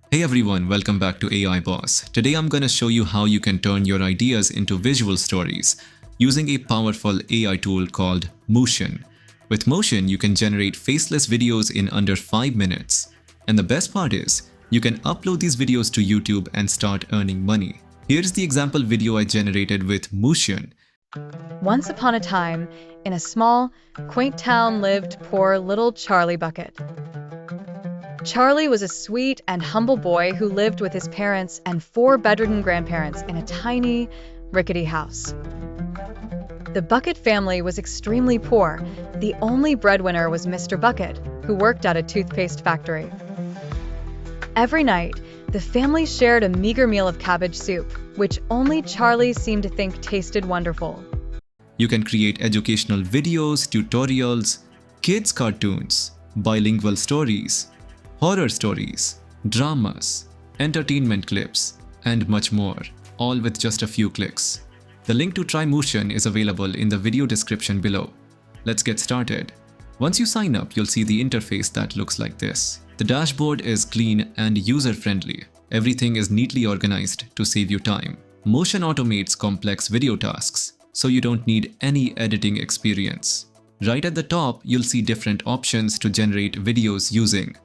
Hey everyone, welcome back to AI Boss. Today I'm going to show you how you can turn your ideas into visual stories using a powerful AI tool called Mootion. With Mootion, you can generate faceless videos in under 5 minutes. And the best part is, you can upload these videos to YouTube and start earning money. Here's the example video I generated with Mootion. Once upon a time, in a small, quaint town lived poor little Charlie Bucket. Charlie was a sweet and humble boy who lived with his parents and 4 bedridden grandparents in a tiny, rickety house. The Bucket family was extremely poor. The only breadwinner was Mr. Bucket, who worked at a toothpaste factory. Every night, the family shared a meager meal of cabbage soup, which only Charlie seemed to think tasted wonderful. You can create educational videos, tutorials, kids' cartoons, bilingual stories, horror stories, dramas, entertainment clips, and much more, all with just a few clicks. The link to try Mootion is available in the video description below. Let's get started. Once you sign up, you'll see the interface that looks like this. The dashboard is clean and user-friendly. Everything is neatly organized to save you time. Mootion automates complex video tasks, so you don't need any editing experience. Right at the top, you'll see different options to generate videos using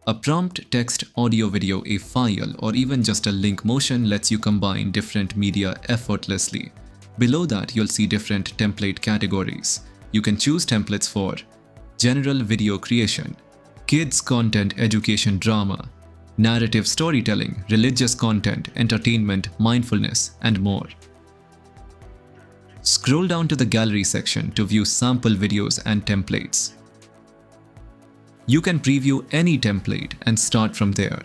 a prompt, text, audio, video, a file, or even just a link. Mootion lets you combine different media effortlessly. Below that, you'll see different template categories. You can choose templates for general video creation, kids content, education, drama, narrative storytelling, religious content, entertainment, mindfulness, and more. Scroll down to the gallery section to view sample videos and templates. You can preview any template and start from there.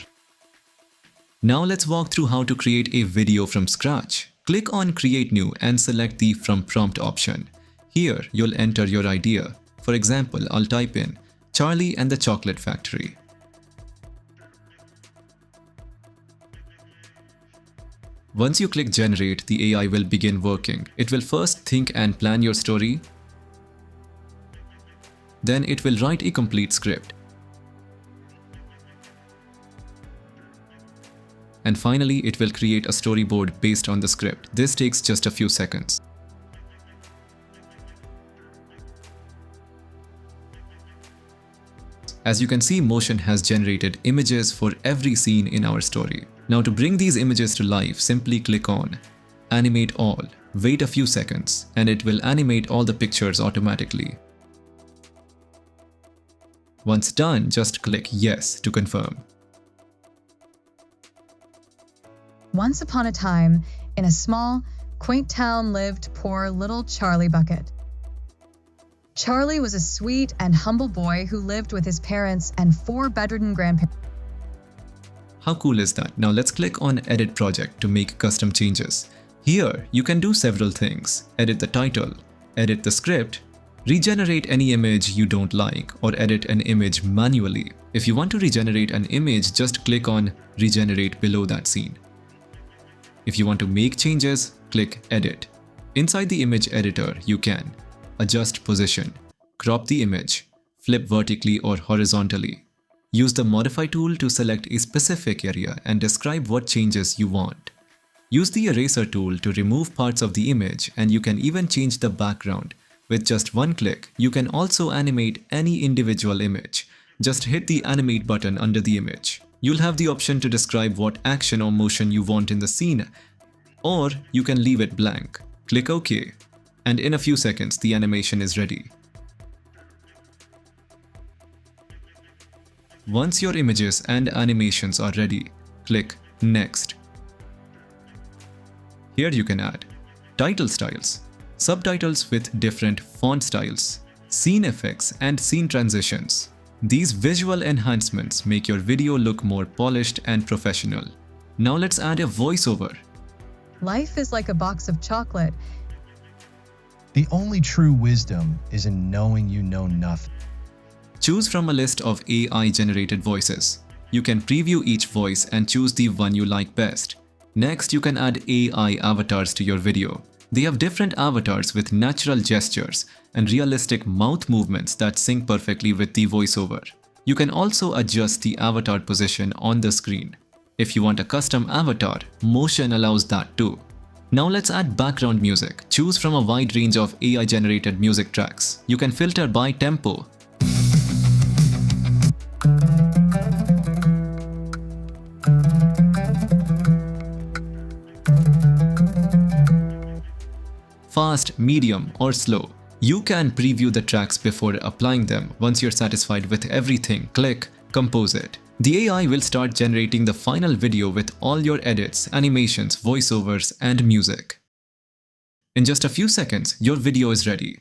Now let's walk through how to create a video from scratch. Click on Create New and select the From Prompt option. Here, you'll enter your idea. For example, I'll type in Charlie and the Chocolate Factory. Once you click Generate, the AI will begin working. It will first think and plan your story. Then it will write a complete script. And finally, it will create a storyboard based on the script. This takes just a few seconds. As you can see, Mootion has generated images for every scene in our story. Now to bring these images to life, simply click on Animate All. Wait a few seconds, and it will animate all the pictures automatically. Once done, just click Yes to confirm. Once upon a time, in a small, quaint town lived poor little Charlie Bucket. Charlie was a sweet and humble boy who lived with his parents and 4 bedridden grandparents. How cool is that? Now let's click on Edit Project to make custom changes. Here, you can do several things. Edit the title, edit the script, regenerate any image you don't like, or edit an image manually. If you want to regenerate an image, just click on Regenerate below that scene. If you want to make changes, click Edit. Inside the image editor, you can adjust position, crop the image, flip vertically or horizontally. Use the Modify tool to select a specific area and describe what changes you want. Use the Eraser tool to remove parts of the image, and you can even change the background. With just one click, you can also animate any individual image. Just hit the Animate button under the image. You'll have the option to describe what action or motion you want in the scene, or you can leave it blank. Click OK, and in a few seconds, the animation is ready. Once your images and animations are ready, click Next. Here you can add title styles, subtitles with different font styles, scene effects, and scene transitions. These visual enhancements make your video look more polished and professional. Now let's add a voiceover. Life is like a box of chocolate. The only true wisdom is in knowing you know nothing. Choose from a list of AI-generated voices. You can preview each voice and choose the one you like best. Next, you can add AI avatars to your video. They have different avatars with natural gestures and realistic mouth movements that sync perfectly with the voiceover. You can also adjust the avatar position on the screen. If you want a custom avatar, Mootion allows that too. Now let's add background music. Choose from a wide range of AI-generated music tracks. You can filter by tempo, fast, medium, or slow. You can preview the tracks before applying them. Once you're satisfied with everything, click Compose it. The AI will start generating the final video with all your edits, animations, voiceovers, and music. In just a few seconds, your video is ready.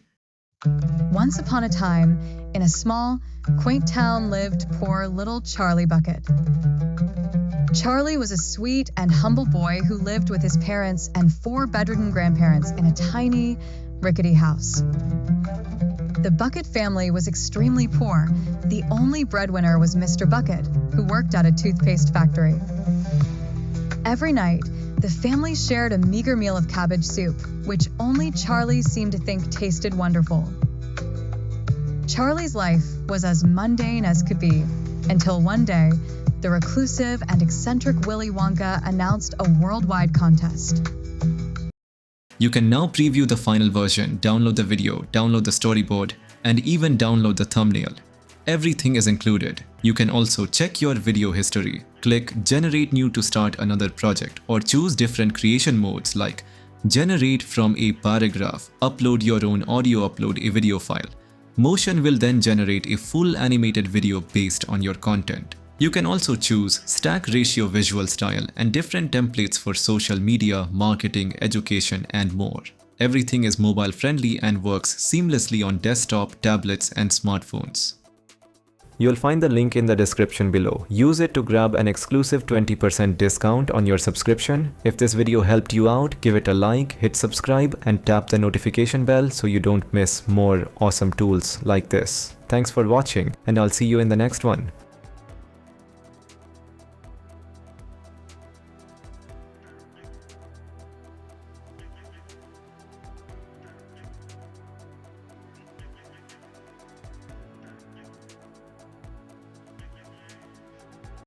Once upon a time, in a small, quaint town lived poor little Charlie Bucket. Charlie was a sweet and humble boy who lived with his parents and 4 bedridden grandparents in a tiny, rickety house. The Bucket family was extremely poor. The only breadwinner was Mr. Bucket, who worked at a toothpaste factory. Every night, the family shared a meager meal of cabbage soup, which only Charlie seemed to think tasted wonderful. Charlie's life was as mundane as could be, until one day, the reclusive and eccentric Willy Wonka announced a worldwide contest. You can now preview the final version, download the video, download the storyboard, and even download the thumbnail. Everything is included. You can also check your video history. Click Generate New to start another project, or choose different creation modes like Generate from a paragraph, upload your own audio, upload a video file. Mootion will then generate a full animated video based on your content. You can also choose stack ratio visual style and different templates for social media, marketing, education, and more. Everything is mobile friendly and works seamlessly on desktop, tablets, and smartphones. You'll find the link in the description below. Use it to grab an exclusive 20% discount on your subscription. If this video helped you out, give it a like, hit subscribe, and tap the notification bell so you don't miss more awesome tools like this. Thanks for watching, and I'll see you in the next one.